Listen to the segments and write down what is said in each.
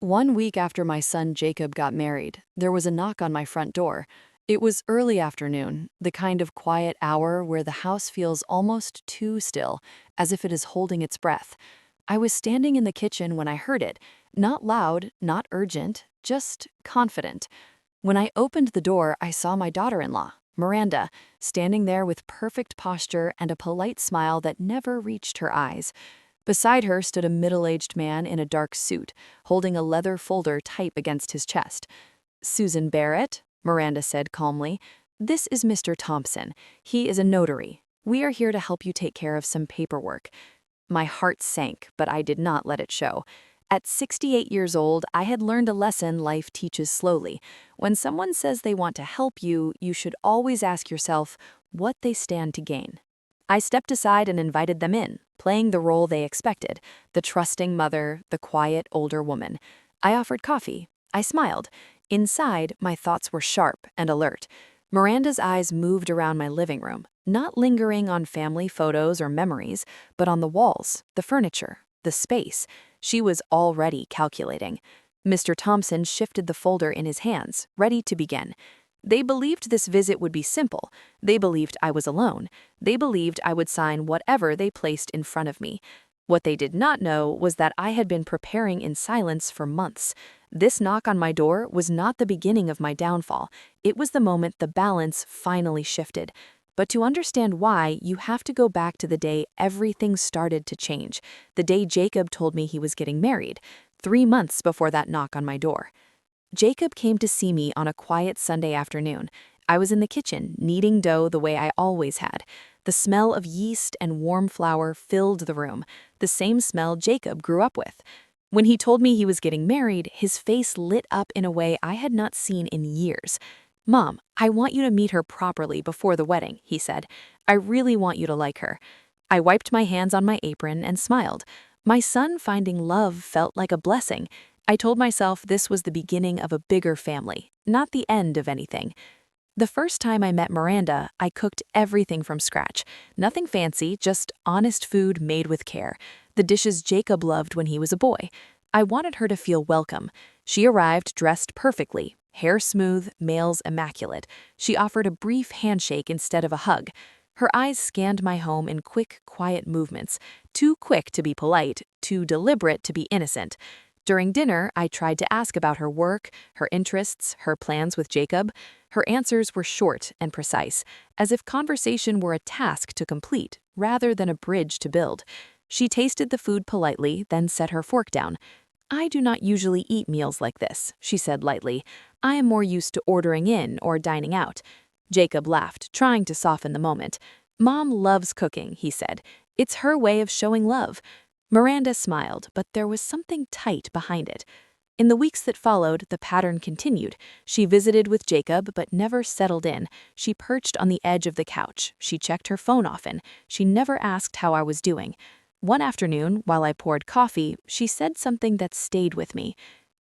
One week after my son Jacob got married, there was a knock on my front door. It was early afternoon, the kind of quiet hour where the house feels almost too still, as if it is holding its breath. I was standing in the kitchen when I heard it, not loud, not urgent, just confident. When I opened the door, I saw my daughter-in-law, Miranda, standing there with perfect posture and a polite smile that never reached her eyes. Beside her stood a middle-aged man in a dark suit, holding a leather folder tight against his chest. "Susan Barrett," Miranda said calmly, "this is Mr. Thompson. He is a notary. We are here to help you take care of some paperwork." My heart sank, but I did not let it show. At 68 years old, I had learned a lesson life teaches slowly. When someone says they want to help you, you should always ask yourself what they stand to gain. I stepped aside and invited them in, playing the role they expected, the trusting mother, the quiet older woman. I offered coffee. I smiled. Inside, my thoughts were sharp and alert. Miranda's eyes moved around my living room, not lingering on family photos or memories, but on the walls, the furniture, the space. She was already calculating. Mr. Thompson shifted the folder in his hands, ready to begin. They believed this visit would be simple. They believed I was alone. They believed I would sign whatever they placed in front of me. What they did not know was that I had been preparing in silence for months. This knock on my door was not the beginning of my downfall. It was the moment the balance finally shifted. But to understand why, you have to go back to the day everything started to change, the day Jacob told me he was getting married, 3 months before that knock on my door. Jacob came to see me on a quiet Sunday afternoon. I was in the kitchen, kneading dough the way I always had. The smell of yeast and warm flour filled the room, the same smell Jacob grew up with. When he told me he was getting married, his face lit up in a way I had not seen in years. "Mom, I want you to meet her properly before the wedding," he said. "I really want you to like her." I wiped my hands on my apron and smiled. My son finding love felt like a blessing. I told myself this was the beginning of a bigger family, not the end of anything. The first time I met Miranda, I cooked everything from scratch. Nothing fancy, just honest food made with care. The dishes Jacob loved when he was a boy. I wanted her to feel welcome. She arrived dressed perfectly, hair smooth, nails immaculate. She offered a brief handshake instead of a hug. Her eyes scanned my home in quick, quiet movements, too quick to be polite, too deliberate to be innocent. During dinner, I tried to ask about her work, her interests, her plans with Jacob. Her answers were short and precise, as if conversation were a task to complete rather than a bridge to build. She tasted the food politely, then set her fork down. "I do not usually eat meals like this," she said lightly. "I am more used to ordering in or dining out." Jacob laughed, trying to soften the moment. "Mom loves cooking," he said. "It's her way of showing love." Miranda smiled, but there was something tight behind it. In the weeks that followed, the pattern continued. She visited with Jacob, but never settled in. She perched on the edge of the couch. She checked her phone often. She never asked how I was doing. One afternoon, while I poured coffee, she said something that stayed with me.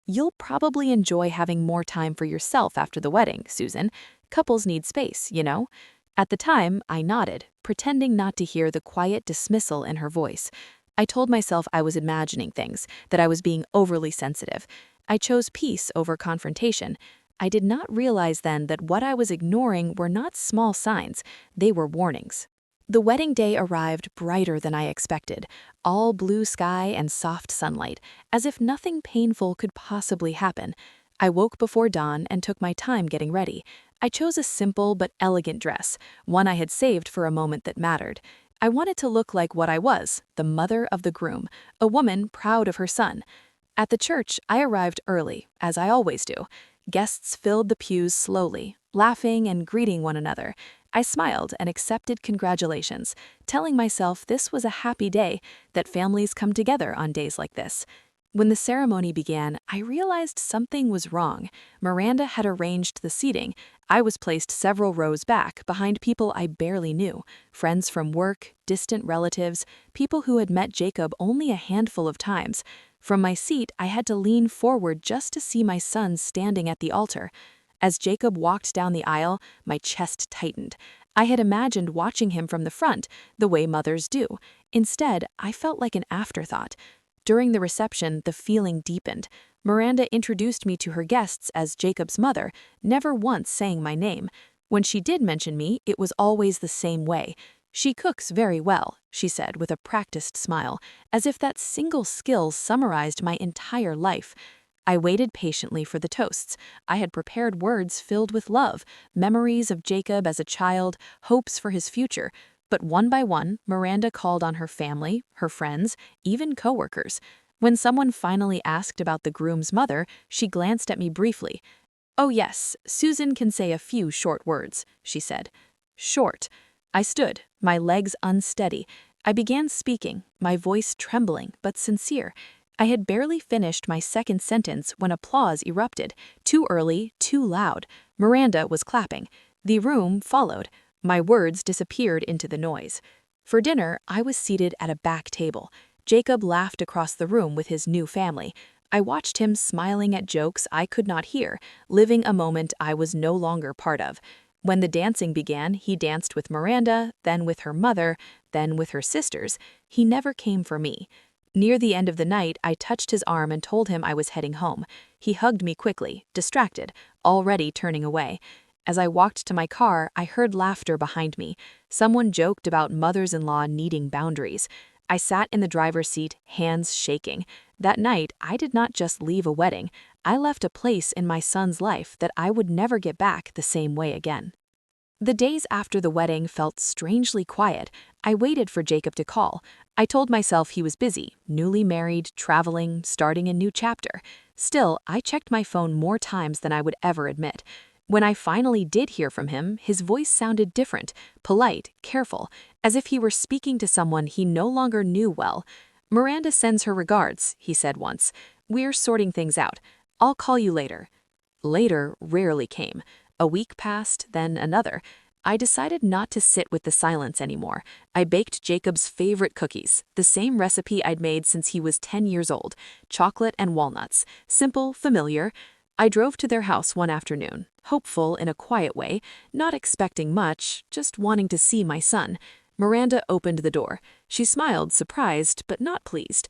"You'll probably enjoy having more time for yourself after the wedding, Susan. Couples need space, you know?" At the time, I nodded, pretending not to hear the quiet dismissal in her voice. I told myself I was imagining things, that I was being overly sensitive. I chose peace over confrontation. I did not realize then that what I was ignoring were not small signs, they were warnings. The wedding day arrived brighter than I expected, all blue sky and soft sunlight, as if nothing painful could possibly happen. I woke before dawn and took my time getting ready. I chose a simple but elegant dress, one I had saved for a moment that mattered. I wanted to look like what I was, the mother of the groom, a woman proud of her son. At the church, I arrived early, as I always do. Guests filled the pews slowly, laughing and greeting one another. I smiled and accepted congratulations, telling myself this was a happy day, that families come together on days like this. When the ceremony began, I realized something was wrong. Miranda had arranged the seating. I was placed several rows back, behind people I barely knew, friends from work, distant relatives, people who had met Jacob only a handful of times. From my seat, I had to lean forward just to see my son standing at the altar. As Jacob walked down the aisle, my chest tightened. I had imagined watching him from the front, the way mothers do. Instead, I felt like an afterthought. During the reception, the feeling deepened. Miranda introduced me to her guests as Jacob's mother, never once saying my name. When she did mention me, it was always the same way. "She cooks very well," she said with a practiced smile, as if that single skill summarized my entire life. I waited patiently for the toasts. I had prepared words filled with love, memories of Jacob as a child, hopes for his future. But one by one, Miranda called on her family, her friends, even coworkers. When someone finally asked about the groom's mother, she glanced at me briefly. "Oh yes, Susan can say a few short words," she said. Short. I stood, my legs unsteady. I began speaking, my voice trembling but sincere. I had barely finished my second sentence when applause erupted, too early, too loud. Miranda was clapping. The room followed. My words disappeared into the noise. For dinner, I was seated at a back table. Jacob laughed across the room with his new family. I watched him smiling at jokes I could not hear, living a moment I was no longer part of. When the dancing began, he danced with Miranda, then with her mother, then with her sisters. He never came for me. Near the end of the night, I touched his arm and told him I was heading home. He hugged me quickly, distracted, already turning away. As I walked to my car, I heard laughter behind me. Someone joked about mothers-in-law needing boundaries. I sat in the driver's seat, hands shaking. That night, I did not just leave a wedding. I left a place in my son's life that I would never get back the same way again. The days after the wedding felt strangely quiet. I waited for Jacob to call. I told myself he was busy, newly married, traveling, starting a new chapter. Still, I checked my phone more times than I would ever admit. When I finally did hear from him, his voice sounded different, polite, careful, as if he were speaking to someone he no longer knew well. "Miranda sends her regards," he said once. "We're sorting things out. I'll call you later." Later rarely came. A week passed, then another. I decided not to sit with the silence anymore. I baked Jacob's favorite cookies, the same recipe I'd made since he was 10 years old, chocolate and walnuts, simple, familiar. I drove to their house one afternoon, hopeful in a quiet way, not expecting much, just wanting to see my son. Miranda opened the door. She smiled, surprised but not pleased.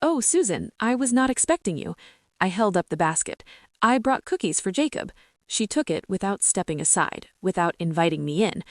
"Oh, Susan, I was not expecting you." I held up the basket. "I brought cookies for Jacob." She took it without stepping aside, without inviting me in.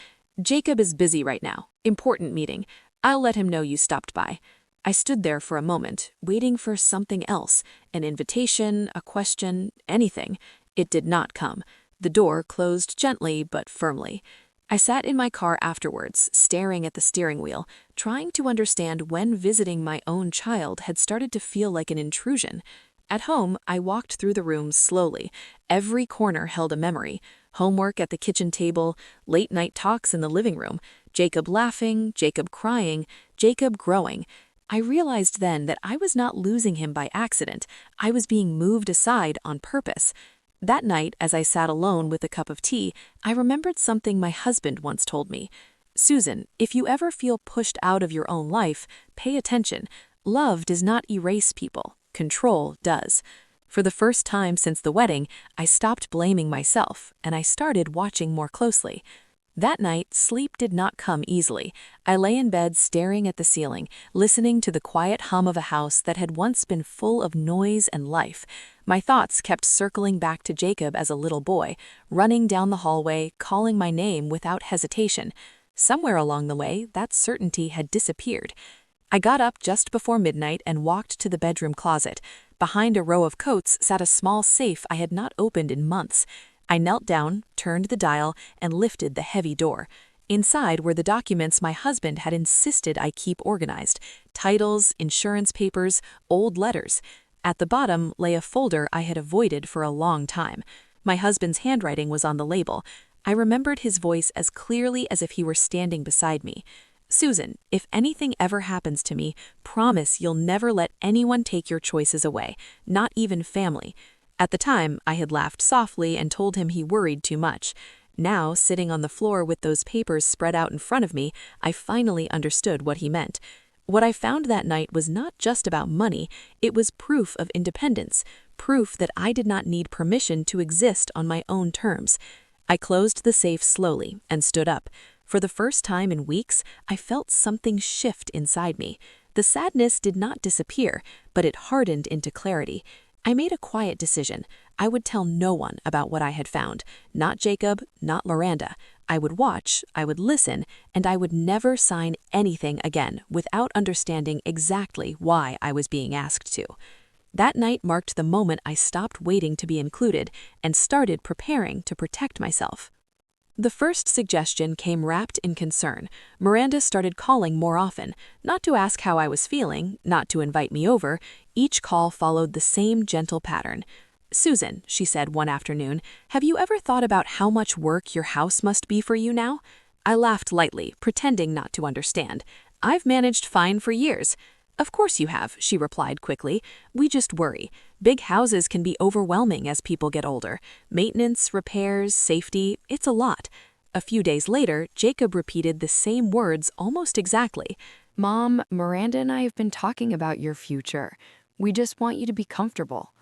"Jacob is busy right now. Important meeting. I'll let him know you stopped by." I stood there for a moment, waiting for something else, an invitation, a question, anything. It did not come. The door closed gently but firmly. I sat in my car afterwards, staring at the steering wheel, trying to understand when visiting my own child had started to feel like an intrusion. At home, I walked through the rooms slowly. Every corner held a memory. Homework at the kitchen table, late-night talks in the living room, Jacob laughing, Jacob crying, Jacob growing. I realized then that I was not losing him by accident. I was being moved aside on purpose. That night, as I sat alone with a cup of tea, I remembered something my husband once told me. "Susan, if you ever feel pushed out of your own life, pay attention. Love does not erase people. Control does." For the first time since the wedding, I stopped blaming myself, and I started watching more closely. That night, sleep did not come easily. I lay in bed staring at the ceiling, listening to the quiet hum of a house that had once been full of noise and life. My thoughts kept circling back to Jacob as a little boy, running down the hallway, calling my name without hesitation. Somewhere along the way, that certainty had disappeared. I got up just before midnight and walked to the bedroom closet. Behind a row of coats sat a small safe I had not opened in months. I knelt down, turned the dial, and lifted the heavy door. Inside were the documents my husband had insisted I keep organized: titles, insurance papers, old letters. At the bottom lay a folder I had avoided for a long time. My husband's handwriting was on the label. I remembered his voice as clearly as if he were standing beside me. "Susan, if anything ever happens to me, promise you'll never let anyone take your choices away, not even family." At the time, I had laughed softly and told him he worried too much. Now, sitting on the floor with those papers spread out in front of me, I finally understood what he meant. What I found that night was not just about money, it was proof of independence, proof that I did not need permission to exist on my own terms. I closed the safe slowly and stood up. For the first time in weeks, I felt something shift inside me. The sadness did not disappear, but it hardened into clarity. I made a quiet decision. I would tell no one about what I had found. Not Jacob, not Miranda. I would watch, I would listen, and I would never sign anything again without understanding exactly why I was being asked to. That night marked the moment I stopped waiting to be included and started preparing to protect myself. The first suggestion came wrapped in concern. Miranda started calling more often, not to ask how I was feeling, not to invite me over. Each call followed the same gentle pattern. "Susan," she said one afternoon, "have you ever thought about how much work your house must be for you now?" I laughed lightly, pretending not to understand. "I've managed fine for years." "Of course you have," she replied quickly. "We just worry. Big houses can be overwhelming as people get older. Maintenance, repairs, safety, it's a lot." A few days later, Jacob repeated the same words almost exactly. Mom, Miranda and I have been talking about your future. We just want you to be comfortable.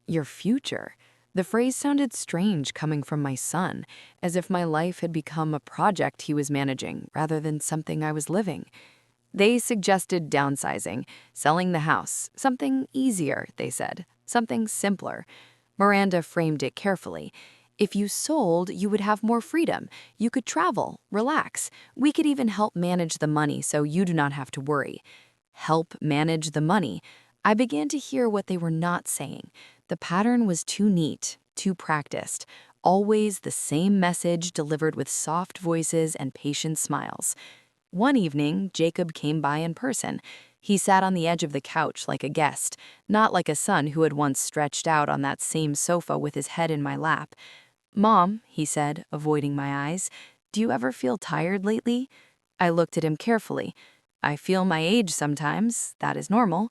Your future? The phrase sounded strange coming from my son, as if my life had become a project he was managing rather than something I was living. They suggested downsizing, selling the house, something easier, they said, something simpler. Miranda framed it carefully. If you sold, you would have more freedom. You could travel, relax. We could even help manage the money so you do not have to worry. Help manage the money. I began to hear what they were not saying. The pattern was too neat, too practiced. Always the same message delivered with soft voices and patient smiles. One evening, Jacob came by in person. He sat on the edge of the couch like a guest, not like a son who had once stretched out on that same sofa with his head in my lap. "Mom," he said, avoiding my eyes, "do you ever feel tired lately?" I looked at him carefully. "I feel my age sometimes. That is normal."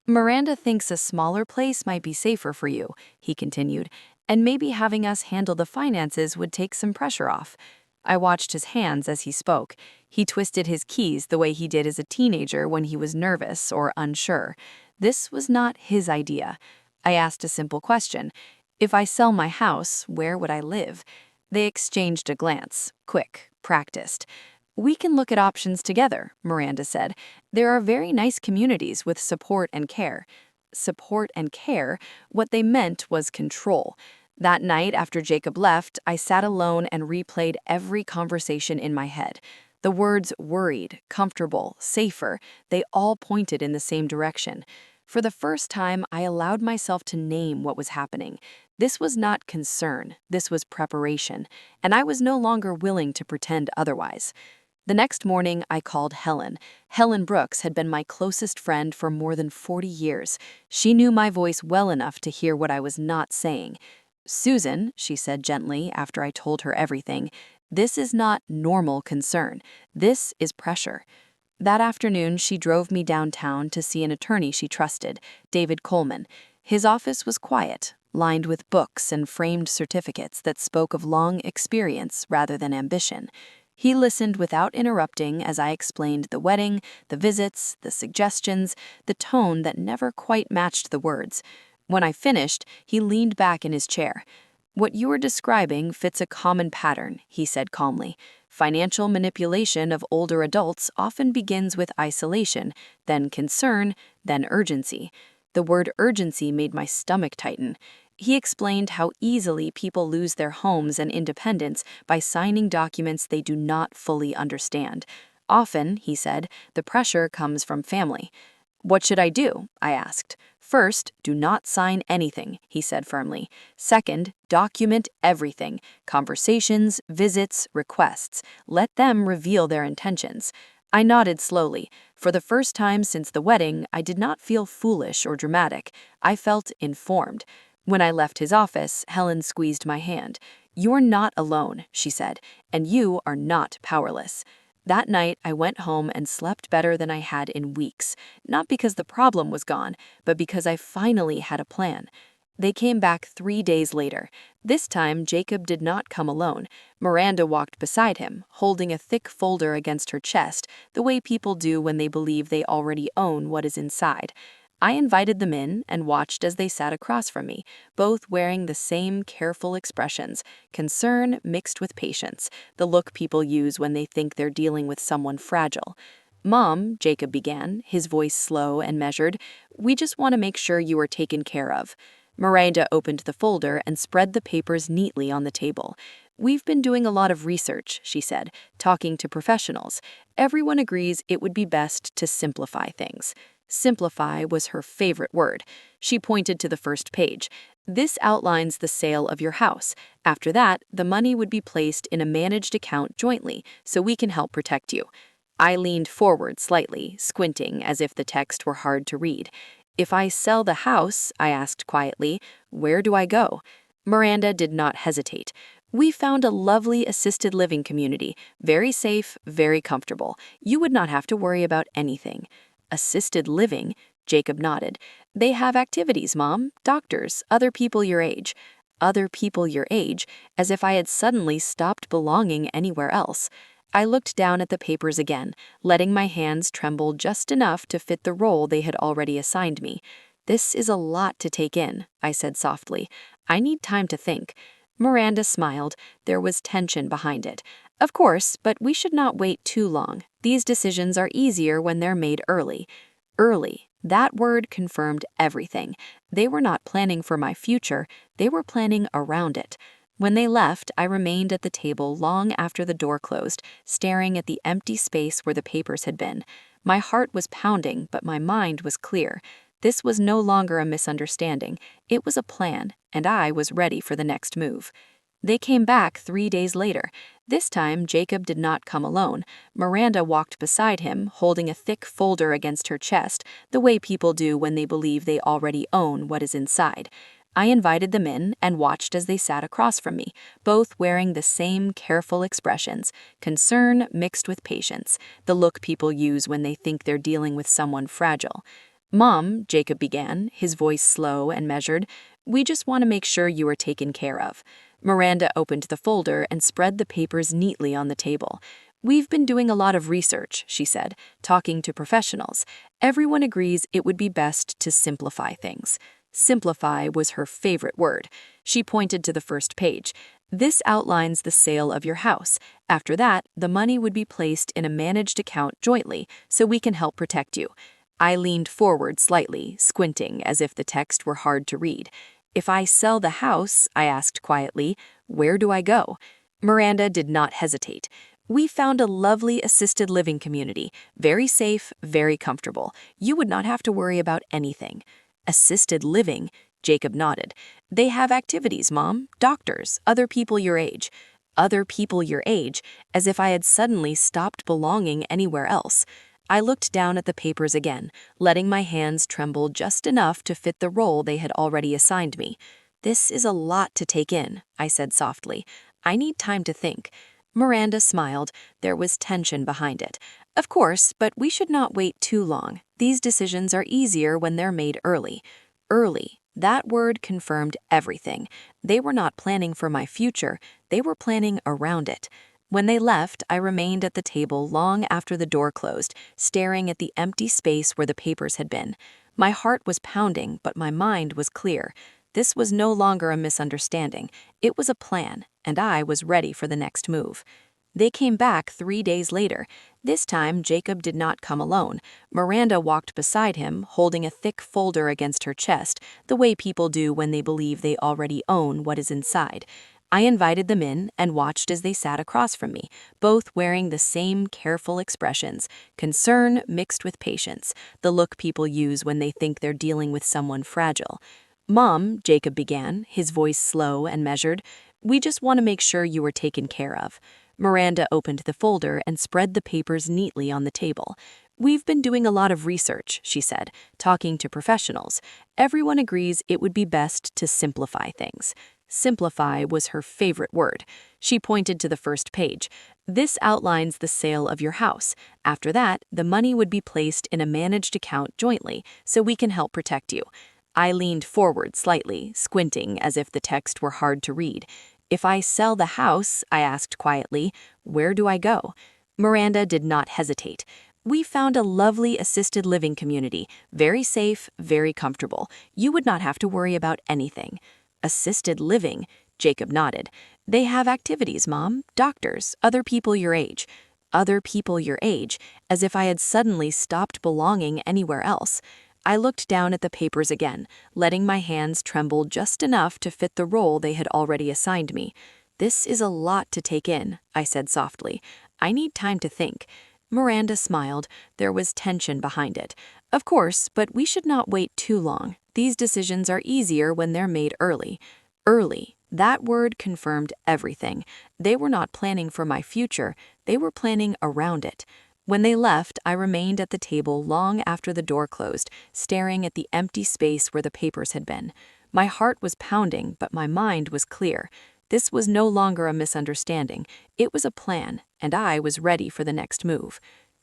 "Miranda thinks a smaller place might be safer for you," he continued, "and maybe having us handle the finances would take some pressure off." I watched his hands as he spoke. He twisted his keys the way he did as a teenager when he was nervous or unsure. This was not his idea. I asked a simple question. If I sell my house, where would I live? They exchanged a glance, quick, practiced. "We can look at options together," Miranda said. "There are very nice communities with support and care." Support and care, what they meant was control. That night, after Jacob left, I sat alone and replayed every conversation in my head. The words worried, comfortable, safer, they all pointed in the same direction. For the first time, I allowed myself to name what was happening. This was not concern, this was preparation, and I was no longer willing to pretend otherwise. The next morning, I called Helen. Helen Brooks had been my closest friend for more than 40 years. She knew my voice well enough to hear what I was not saying. "Susan," she said gently after I told her everything, "this is not normal concern. This is pressure." That afternoon, she drove me downtown to see an attorney she trusted, David Coleman. His office was quiet, lined with books and framed certificates that spoke of long experience rather than ambition. He listened without interrupting as I explained the wedding, the visits, the suggestions, the tone that never quite matched the words. When I finished, he leaned back in his chair. "What you are describing fits a common pattern," he said calmly. "Financial manipulation of older adults often begins with isolation, then concern, then urgency." The word urgency made my stomach tighten. He explained how easily people lose their homes and independence by signing documents they do not fully understand. Often, he said, the pressure comes from family. "What should I do?" I asked. "First, do not sign anything," he said firmly. "Second, document everything, conversations, visits, requests. Let them reveal their intentions." I nodded slowly. For the first time since the wedding, I did not feel foolish or dramatic. I felt informed. When I left his office, Helen squeezed my hand. "You're not alone," she said, "and you are not powerless." That night, I went home and slept better than I had in weeks, not because the problem was gone, but because I finally had a plan. They came back 3 days later. This time, Jacob did not come alone. Miranda walked beside him, holding a thick folder against her chest, the way people do when they believe they already own what is inside. I invited them in and watched as they sat across from me, both wearing the same careful expressions, concern mixed with patience, the look people use when they think they're dealing with someone fragile. "Mom," Jacob began, his voice slow and measured, "we just want to make sure you are taken care of." Miranda opened the folder and spread the papers neatly on the table. "We've been doing a lot of research," she said, "talking to professionals. Everyone agrees it would be best to simplify things." Simplify was her favorite word. She pointed to the first page. "This outlines the sale of your house. After that, the money would be placed in a managed account jointly, so we can help protect you." I leaned forward slightly, squinting as if the text were hard to read. "If I sell the house," I asked quietly, "where do I go?" Miranda did not hesitate. "We found a lovely assisted living community, very safe, very comfortable. You would not have to worry about anything." "Assisted living?" Jacob nodded. "They have activities, Mom, doctors, other people your age." Other people your age, as if I had suddenly stopped belonging anywhere else. I looked down at the papers again, letting my hands tremble just enough to fit the role they had already assigned me. "This is a lot to take in," I said softly. "I need time to think." Miranda smiled. There was tension behind it. "Of course, but we should not wait too long. These decisions are easier when they're made early." Early. That word confirmed everything. They were not planning for my future, they were planning around it. When they left, I remained at the table long after the door closed, staring at the empty space where the papers had been. My heart was pounding, but my mind was clear. This was no longer a misunderstanding. It was a plan, and I was ready for the next move. They came back 3 days later. This time, Jacob did not come alone. Miranda walked beside him, holding a thick folder against her chest, the way people do when they believe they already own what is inside. I invited them in and watched as they sat across from me, both wearing the same careful expressions, concern mixed with patience, the look people use when they think they're dealing with someone fragile. "Mom," Jacob began, his voice slow and measured, "we just want to make sure you are taken care of." Miranda opened the folder and spread the papers neatly on the table. "We've been doing a lot of research," she said, "talking to professionals. Everyone agrees it would be best to simplify things." Simplify was her favorite word. She pointed to the first page. "This outlines the sale of your house. After that, the money would be placed in a managed account jointly, so we can help protect you." I leaned forward slightly, squinting as if the text were hard to read. "If I sell the house," I asked quietly, "where do I go?" Miranda did not hesitate. "We found a lovely assisted living community, very safe, very comfortable. You would not have to worry about anything." "Assisted living?" Jacob nodded. "They have activities, Mom, doctors, other people your age." Other people your age, as if I had suddenly stopped belonging anywhere else. I looked down at the papers again, letting my hands tremble just enough to fit the role they had already assigned me. "This is a lot to take in," I said softly. "I need time to think." Miranda smiled. There was tension behind it. "Of course, but we should not wait too long. These decisions are easier when they're made early." Early. That word confirmed everything. They were not planning for my future, they were planning around it. When they left, I remained at the table long after the door closed, staring at the empty space where the papers had been. My heart was pounding, but my mind was clear. This was no longer a misunderstanding. It was a plan, and I was ready for the next move. They came back 3 days later. This time, Jacob did not come alone. Miranda walked beside him, holding a thick folder against her chest, the way people do when they believe they already own what is inside. I invited them in and watched as they sat across from me, both wearing the same careful expressions, concern mixed with patience, the look people use when they think they're dealing with someone fragile. "Mom," Jacob began, his voice slow and measured, "we just want to make sure you are taken care of." Miranda opened the folder and spread the papers neatly on the table. "We've been doing a lot of research," she said, "talking to professionals. Everyone agrees it would be best to simplify things." Simplify was her favorite word. She pointed to the first page. "This outlines the sale of your house. After that, the money would be placed in a managed account jointly, so we can help protect you." I leaned forward slightly, squinting as if the text were hard to read. "If I sell the house," I asked quietly, "where do I go?" Miranda did not hesitate. "We found a lovely assisted living community, very safe, very comfortable. You would not have to worry about anything." "Assisted living?" Jacob nodded. "They have activities, Mom, doctors, other people your age." Other people your age, as if I had suddenly stopped belonging anywhere else. I looked down at the papers again, letting my hands tremble just enough to fit the role they had already assigned me. "This is a lot to take in," I said softly. "I need time to think." Miranda smiled. There was tension behind it. "Of course, but we should not wait too long. These decisions are easier when they're made early." Early. That word confirmed everything. They were not planning for my future, they were planning around it. When they left, I remained at the table long after the door closed, staring at the empty space where the papers had been. My heart was pounding, but my mind was clear. This was no longer a misunderstanding. It was a plan, and I was ready for the next move.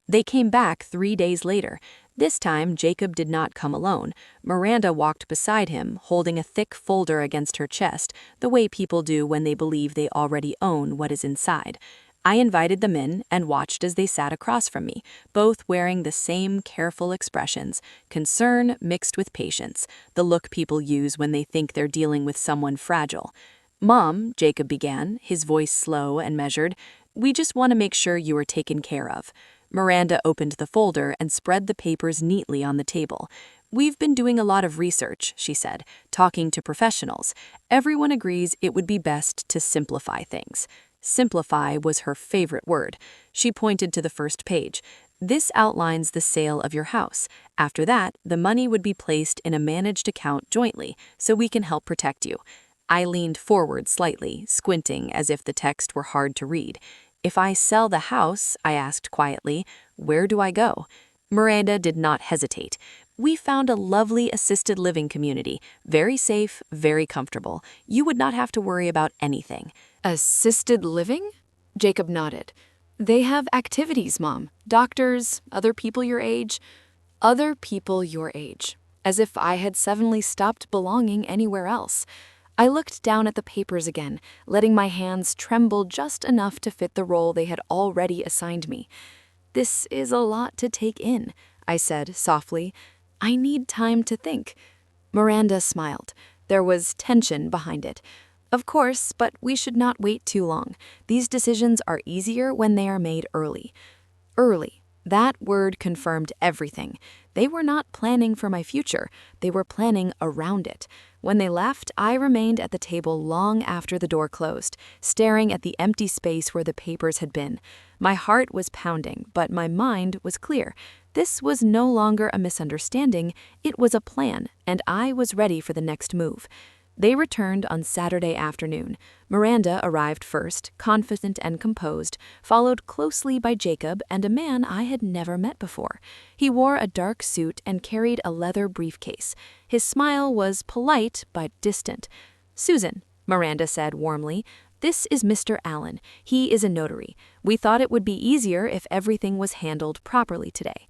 They came back 3 days later. This time, Jacob did not come alone. Miranda walked beside him, holding a thick folder against her chest, the way people do when they believe they already own what is inside. I invited them in and watched as they sat across from me, both wearing the same careful expressions, concern mixed with patience, the look people use when they think they're dealing with someone fragile. "Mom," Jacob began, his voice slow and measured, "we just want to make sure you are taken care of." Miranda opened the folder and spread the papers neatly on the table. "We've been doing a lot of research," she said, "talking to professionals. Everyone agrees it would be best to simplify things." Simplify was her favorite word. She pointed to the first page. "This outlines the sale of your house. After that, the money would be placed in a managed account jointly, so we can help protect you." I leaned forward slightly, squinting as if the text were hard to read. "If I sell the house," I asked quietly, "where do I go?" Miranda did not hesitate. "We found a lovely assisted living community, very safe, very comfortable. You would not have to worry about anything." Assisted living? Jacob nodded. They have activities, Mom. Doctors, other people your age. Other people your age. As if I had suddenly stopped belonging anywhere else. I looked down at the papers again, letting my hands tremble just enough to fit the role they had already assigned me. "This is a lot to take in," I said softly. "I need time to think." Miranda smiled. There was tension behind it. "Of course, but we should not wait too long. These decisions are easier when they are made early." Early. That word confirmed everything. They were not planning for my future. They were planning around it. When they left, I remained at the table long after the door closed, staring at the empty space where the papers had been. My heart was pounding, but my mind was clear. This was no longer a misunderstanding. It was a plan, and I was ready for the next move. They returned on Saturday afternoon. Miranda arrived first, confident and composed, followed closely by Jacob and a man I had never met before. He wore a dark suit and carried a leather briefcase. His smile was polite but distant. "Susan," Miranda said warmly, "this is Mr. Allen. He is a notary. We thought it would be easier if everything was handled properly today."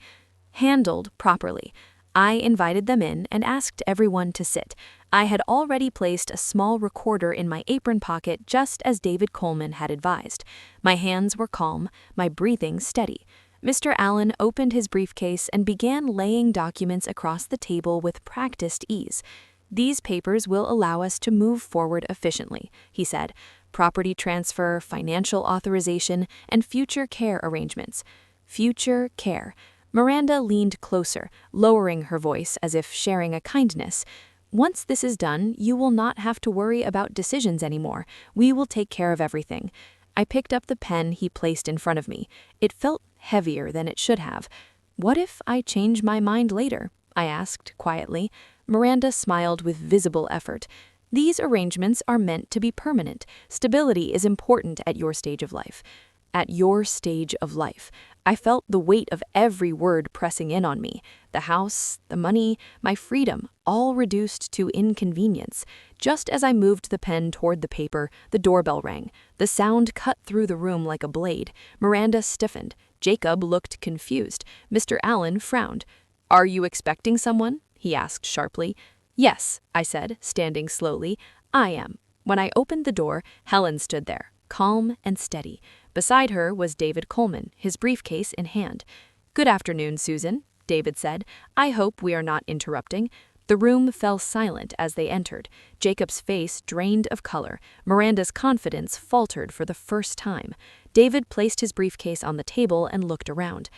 Handled properly. I invited them in and asked everyone to sit. I had already placed a small recorder in my apron pocket just as David Coleman had advised. My hands were calm, my breathing steady. Mr. Allen opened his briefcase and began laying documents across the table with practiced ease. "These papers will allow us to move forward efficiently," he said. "Property transfer, financial authorization, and future care arrangements." Future care. Miranda leaned closer, lowering her voice as if sharing a kindness. "Once this is done, you will not have to worry about decisions anymore. We will take care of everything." I picked up the pen he placed in front of me. It felt heavier than it should have. "What if I change my mind later?" I asked quietly. Miranda smiled with visible effort. "These arrangements are meant to be permanent. Stability is important at your stage of life." At your stage of life. I felt the weight of every word pressing in on me. The house, the money, my freedom, all reduced to inconvenience. Just as I moved the pen toward the paper, the doorbell rang. The sound cut through the room like a blade. Miranda stiffened. Jacob looked confused. Mr. Allen frowned. "Are you expecting someone?" he asked sharply. "Yes," I said, standing slowly. "I am." When I opened the door, Helen stood there, calm and steady. Beside her was David Coleman, his briefcase in hand. "Good afternoon, Susan," David said. "I hope we are not interrupting." The room fell silent as they entered. Jacob's face drained of color. Miranda's confidence faltered for the first time. David placed his briefcase on the table and looked around.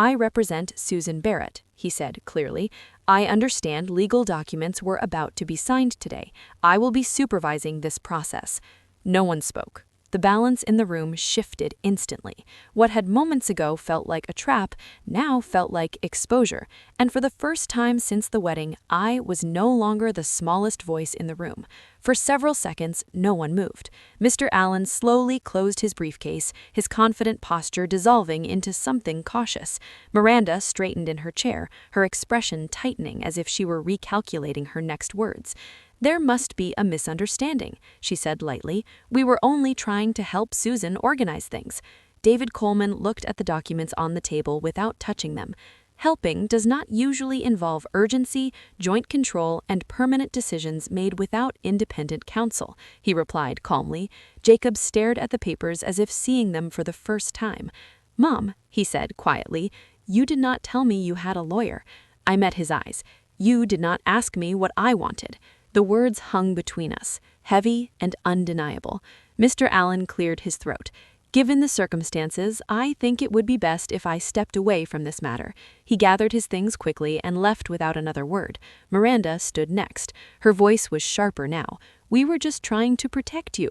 "I represent Susan Barrett," he said clearly. "I understand legal documents were about to be signed today. I will be supervising this process." No one spoke. The balance in the room shifted instantly. What had moments ago felt like a trap now felt like exposure, and for the first time since the wedding, I was no longer the smallest voice in the room. For several seconds, no one moved. Mr. Allen slowly closed his briefcase, his confident posture dissolving into something cautious. Miranda straightened in her chair, her expression tightening as if she were recalculating her next words. "There must be a misunderstanding," she said lightly. "We were only trying to help Susan organize things." David Coleman looked at the documents on the table without touching them. "Helping does not usually involve urgency, joint control, and permanent decisions made without independent counsel," he replied calmly. Jacob stared at the papers as if seeing them for the first time. "Mom," he said quietly, "you did not tell me you had a lawyer." I met his eyes. "You did not ask me what I wanted." The words hung between us, heavy and undeniable. Mr. Allen cleared his throat. "Given the circumstances, I think it would be best if I stepped away from this matter." He gathered his things quickly and left without another word. Miranda stood next. Her voice was sharper now. "We were just trying to protect you."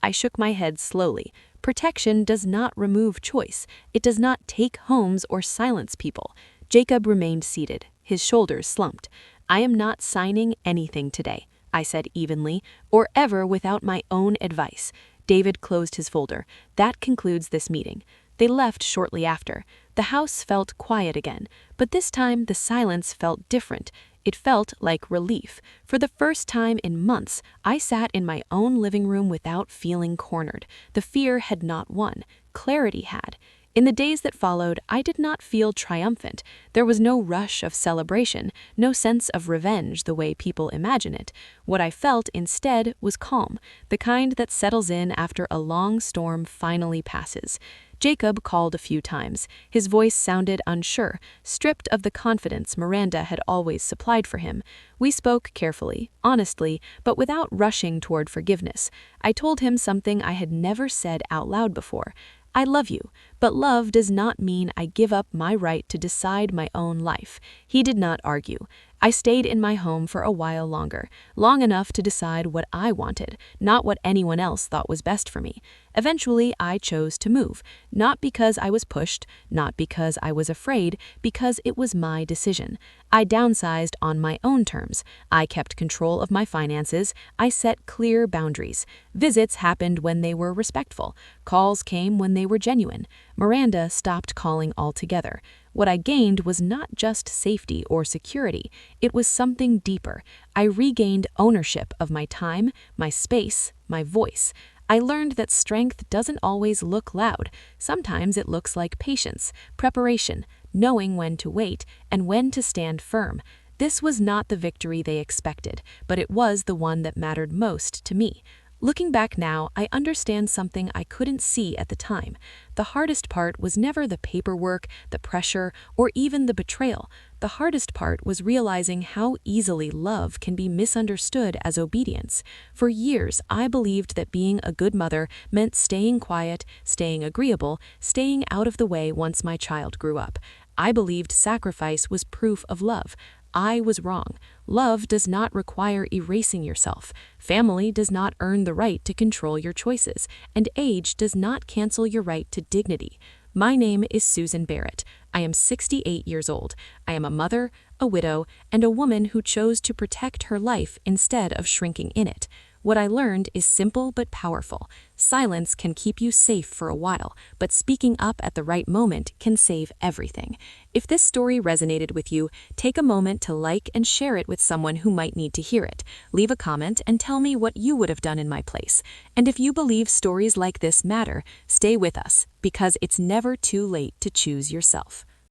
I shook my head slowly. Protection does not remove choice. It does not take homes or silence people. Jacob remained seated, his shoulders slumped. "I am not signing anything today," I said evenly, "or ever without my own advice." David closed his folder. "That concludes this meeting." They left shortly after. The house felt quiet again, but this time the silence felt different. It felt like relief. For the first time in months, I sat in my own living room without feeling cornered. The fear had not won. Clarity had. In the days that followed, I did not feel triumphant. There was no rush of celebration, no sense of revenge the way people imagine it. What I felt instead was calm, the kind that settles in after a long storm finally passes. Jacob called a few times. His voice sounded unsure, stripped of the confidence Miranda had always supplied for him. We spoke carefully, honestly, but without rushing toward forgiveness. I told him something I had never said out loud before. "I love you, but love does not mean I give up my right to decide my own life." He did not argue. I stayed in my home for a while longer, long enough to decide what I wanted, not what anyone else thought was best for me. Eventually, I chose to move, not because I was pushed, not because I was afraid, because it was my decision. I downsized on my own terms. I kept control of my finances. I set clear boundaries. Visits happened when they were respectful. Calls came when they were genuine. Miranda stopped calling altogether. What I gained was not just safety or security, it was something deeper. I regained ownership of my time, my space, my voice. I learned that strength doesn't always look loud. Sometimes it looks like patience, preparation, knowing when to wait and when to stand firm. This was not the victory they expected, but it was the one that mattered most to me. Looking back now, I understand something I couldn't see at the time. The hardest part was never the paperwork, the pressure, or even the betrayal. The hardest part was realizing how easily love can be misunderstood as obedience. For years, I believed that being a good mother meant staying quiet, staying agreeable, staying out of the way once my child grew up. I believed sacrifice was proof of love. I was wrong. Love does not require erasing yourself. Family does not earn the right to control your choices, and age does not cancel your right to dignity. My name is Susan Barrett. I am 68 years old. I am a mother, a widow, and a woman who chose to protect her life instead of shrinking in it. What I learned is simple but powerful. Silence can keep you safe for a while, but speaking up at the right moment can save everything. If this story resonated with you, take a moment to like and share it with someone who might need to hear it. Leave a comment and tell me what you would have done in my place. And if you believe stories like this matter, stay with us, because it's never too late to choose yourself.